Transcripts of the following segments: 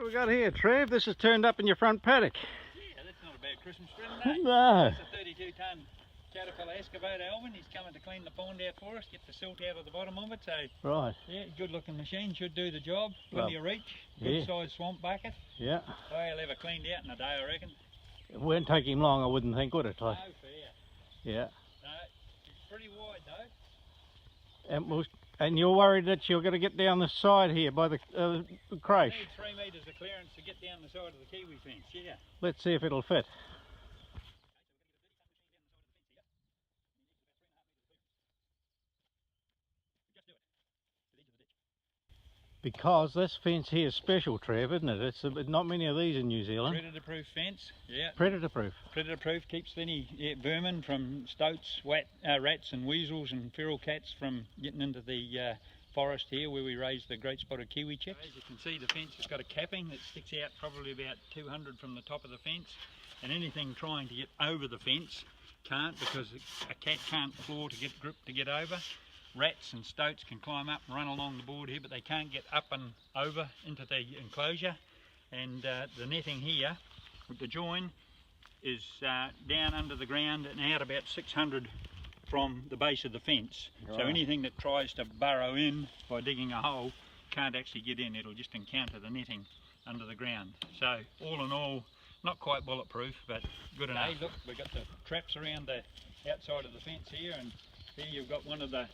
What have we got here, Trev? This is turned up in your front paddock. Yeah, that's not a bad Christmas present, eh? No. That's a 32-tonne Caterpillar excavator, Alvin. He's coming to clean the pond out for us, get the silt out of the bottom of it. So, right. Yeah, good looking machine, should do the job. Plenty of reach, good sized swamp bucket. Yeah. Oh, he'll have it cleaned out in a day, I reckon. It won't take him long, I wouldn't think, would it? No, fair. Yeah. No, it's pretty wide though. And you're worried that you're going to get down the side here by the crash? We need 3 metres of clearance to get down the side of the Kiwi fence, yeah. Let's see if it'll fit. Because this fence here is special, Trev, isn't it? It's not many of these in New Zealand. Predator proof fence, yeah. Predator proof. Predator proof, keeps any vermin from stoats, rats and weasels and feral cats from getting into the forest here where we raise the great spotted kiwi chicks. As you can see, the fence has got a capping that sticks out probably about 200 from the top of the fence, and anything trying to get over the fence can't, because a cat can't claw to get grip to get over. Rats and stoats can climb up and run along the board here, but they can't get up and over into the enclosure. And the netting here with the join is down under the ground and out about 600 from the base of the fence. Right. So anything that tries to burrow in by digging a hole can't actually get in, it'll just encounter the netting under the ground. So all in all, not quite bulletproof, but good enough. Hey, look, we've got the traps around the outside of the fence here, and here you've got one of the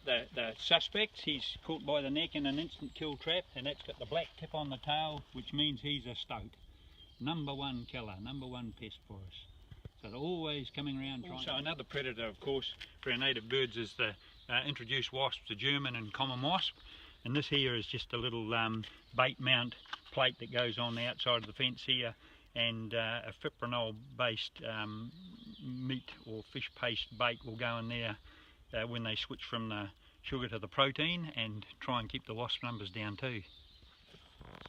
the suspects. He's caught by the neck in an instant kill trap, and that's got the black tip on the tail, which means he's a stoat. #1 killer, #1 pest for us. So they're always coming around trying. Also another predator, of course, for our native birds is the introduced wasps, the German and common wasp. And this here is just a little bait mount plate that goes on the outside of the fence here, and a fipronil based meat or fish paste bait will go in there when they switch from the sugar to the protein, and try and keep the wasp numbers down too.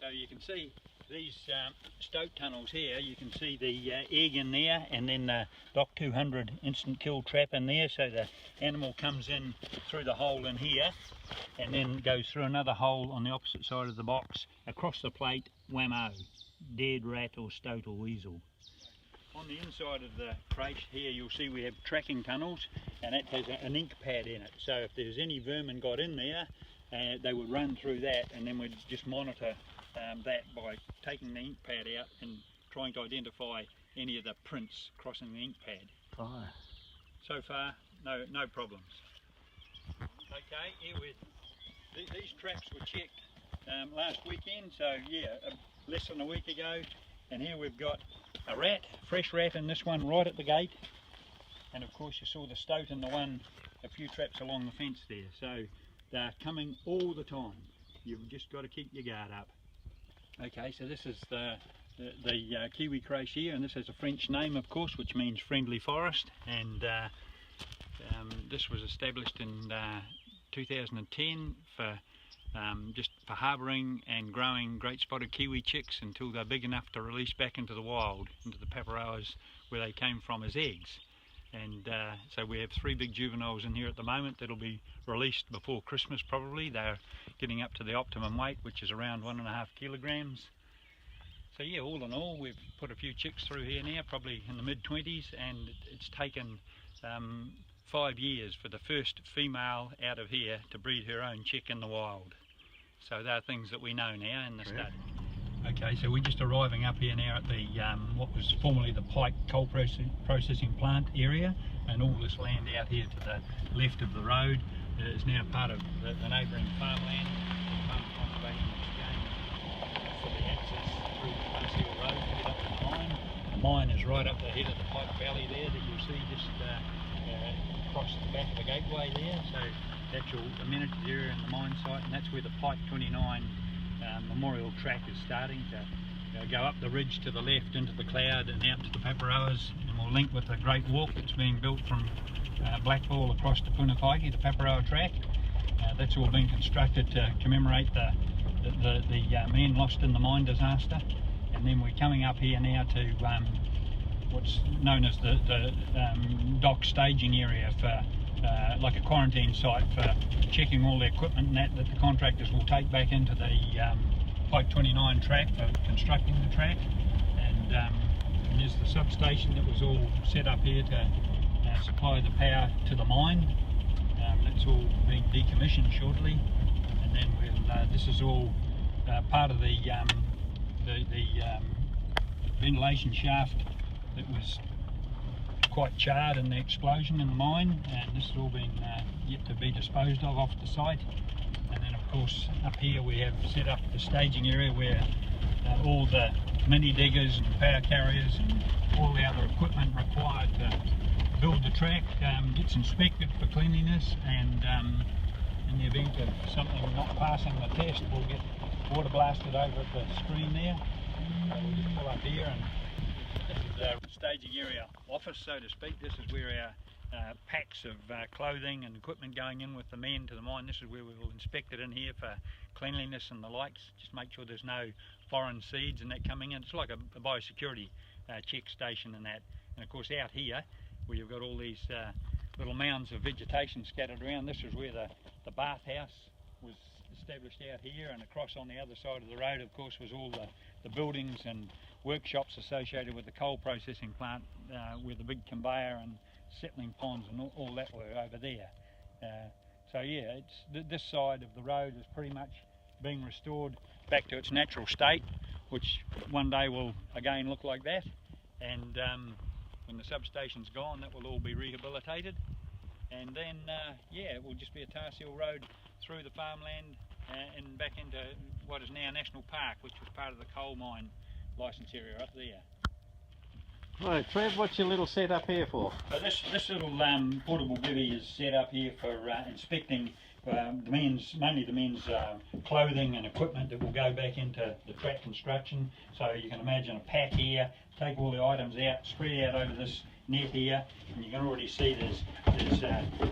So you can see these stoat tunnels here, you can see the egg in there, and then the Doc 200 instant kill trap in there, so the animal comes in through the hole in here and then goes through another hole on the opposite side of the box, across the plate, whammo, dead rat or stoat or weasel. On the inside of the crate here you'll see we have tracking tunnels, and that has an ink pad in it, so if there's any vermin got in there they would run through that, and then we'd just monitor that by taking the ink pad out and trying to identify any of the prints crossing the ink pad. Oh. So far no problems. Okay, here these traps were checked last weekend, so yeah, less than a week ago, and here we've got a rat, fresh rat in this one right at the gate, and of course you saw the stoat in the one a few traps along the fence there, so they're coming all the time. You've just got to keep your guard up. Okay, so this is the Kiwi creche here, and this has a French name of course, which means friendly forest, and this was established in 2010 for just for harbouring and growing great spotted kiwi chicks until they're big enough to release back into the wild, into the paparoas where they came from as eggs. And so we have 3 big juveniles in here at the moment that'll be released before Christmas probably. They're getting up to the optimum weight, which is around 1.5 kilograms. So yeah, all in all we've put a few chicks through here now, probably in the mid-20s, and it's taken 5 years for the first female out of here to breed her own chick in the wild. So they are things that we know now in the study. Okay, so we're just arriving up here now at the what was formerly the Pike coal processing plant area, and all this land out here to the left of the road is now part of the neighbouring farmland, Farm Conservation Exchange, for the access through the Parseel Road to get up to the mine. The mine is right up the head of the Pike Valley there that you'll see just across the back of the gateway there, so that's your amenity area in the mine site, and that's where the Pike 29 memorial track is starting to go up the ridge to the left into the cloud and out to the Paparoas, and we'll link with the great walk that's being built from Blackball across to Punapaiki, the Paparoa track. That's all been constructed to commemorate the men lost in the mine disaster, and then we're coming up here now to what's known as the dock staging area for like a quarantine site for checking all the equipment and that the contractors will take back into the Pike 29 track for constructing the track, and there's the substation that was all set up here to supply the power to the mine. That's all being decommissioned shortly, and then this is all part of the ventilation shaft that was quite charred in the explosion in the mine, and this has all been yet to be disposed of off the site. And then of course up here we have set up the staging area where all the mini diggers and power carriers and all the other equipment required to build the track gets inspected for cleanliness, and in the event of something not passing the test, we'll get water blasted over at the screen there. So we'll just pull up here, and this is our staging area office, so to speak. This is where our packs of clothing and equipment going in with the men to the mine. This is where we will inspect it in here for cleanliness and the likes, just make sure there's no foreign seeds and that coming in. It's like a biosecurity check station and that. And of course out here, where you've got all these little mounds of vegetation scattered around, this is where the bathhouse was established out here, and across on the other side of the road of course was all the buildings and workshops associated with the coal processing plant, where the big conveyor and settling ponds and all that were over there. So yeah, this side of the road is pretty much being restored back to its natural state, which one day will again look like that, and when the substation's gone, that will all be rehabilitated, and then yeah, it will just be a tar seal road through the farmland and back into what is now National Park, which was part of the coal mine licence area up there. Right, Trev, what's your little setup here for? So this little portable bivvy is set up here for inspecting mainly the men's clothing and equipment that will go back into the track construction. So you can imagine a pack here, take all the items out, spread out over this net here, and you can already see there's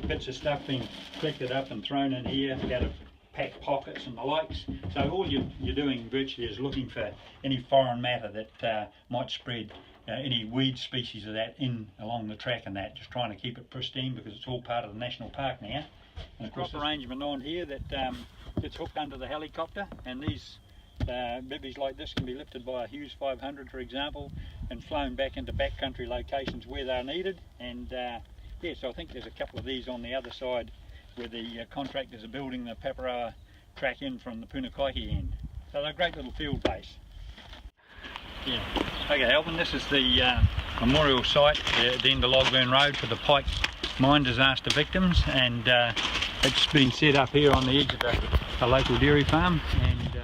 bits of stuff being collected up and thrown in here out of pack pockets and the likes. So all you're doing virtually is looking for any foreign matter that might spread, any weed species of that in along the track and that, just trying to keep it pristine because it's all part of the national park now. And of course, arrangement on here that gets hooked under the helicopter, and these bivvies like this can be lifted by a Hughes 500 for example and flown back into backcountry locations where they're needed. And yeah, so I think there's a couple of these on the other side where the contractors are building the Paparoa track in from the Punakaiki end. So they're a great little field base. Yeah. Okay, Alvin, this is the memorial site at the end of Logburn Road for the Pike mine disaster victims, and it's been set up here on the edge of the local dairy farm, and